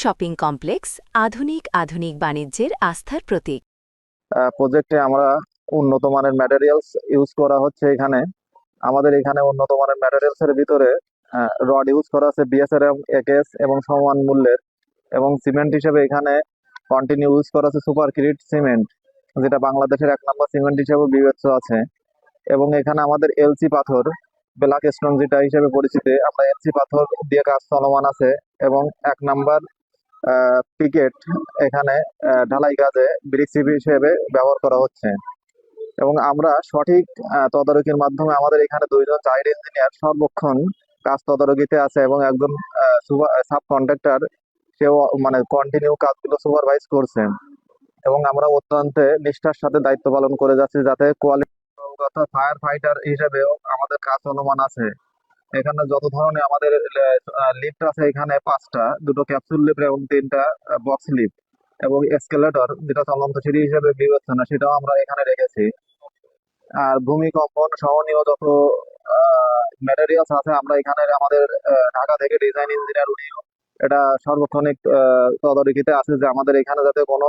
Shopping complex আধুনিক বাণিজ্যের আস্থার প্রতীক। প্রজেক্টে আমরা উন্নত মানের ম্যাটেরিয়ালস ইউজ করা হচ্ছে এখানে। আমাদের এখানে উন্নত মানের ম্যাটেরিয়ালস এর ভিতরে রড ইউজ করা আছে বিএসআরএম একেএস এবং সমান মূল্যের, এবং সিমেন্ট হিসেবে এখানে কন্টিনিউ ইউজ করা আছে সুপার ক্রিট সিমেন্ট, যেটা বাংলাদেশের 1 নম্বর সিমেন্ট হিসেবে বিবেচ্য আছে। এবং এখানে আমাদের এলসি পাথর, ব্ল্যাক স্টোন যেটা হিসেবে পরিচিত, আমরা এলসি পাথর দিয়ে কাজ চলমান আছে। এবং 1 নম্বর পিকেট এখানে ঢালাই কাজে ব্রিক্স হিসেবে ব্যবহার করা হচ্ছে। এবং আমরা সঠিক তদারকির মাধ্যমে আমাদের এখানে 2জন চাইল্ড ইঞ্জিনিয়ার সর্বক্ষণ কাজ তদারকিতে আছে, এবং একজন সাব কন্ট্রাক্টর, সেও মানে কন্টিনিউ কাজগুলো সুপারভাইজ করছে। এবং আমরা অত্যন্ত নিষ্ঠার সাথে দায়িত্ব পালন করে যাচ্ছি, যাতে কোয়ালিটি ফায়ার ফাইটার হিসেবেও আমাদের কাজ চলমান আছে। এখানে যত ধরনের আমাদের লিফট আছে, এখানে 5টা, 2টো ক্যাপসুল লিফট এবং 3টা বক্স লিফট, এবং এসকেলেটর যেটা চলন্ত সিঁড়ি হিসেবে বিবেচনা, সেটাও আমরা এখানে রেখেছি। আর ভূমিকম্পন সহনীয় যত ম্যাটেরিয়ালস আছে, আমরা এখানে আমাদের ঢাকা থেকে ডিজাইন ইঞ্জিনিয়ার উনিও এটা সার্বক্ষণিক তদারকিতে আছে, যে আমাদের এখানে যাতে কোনো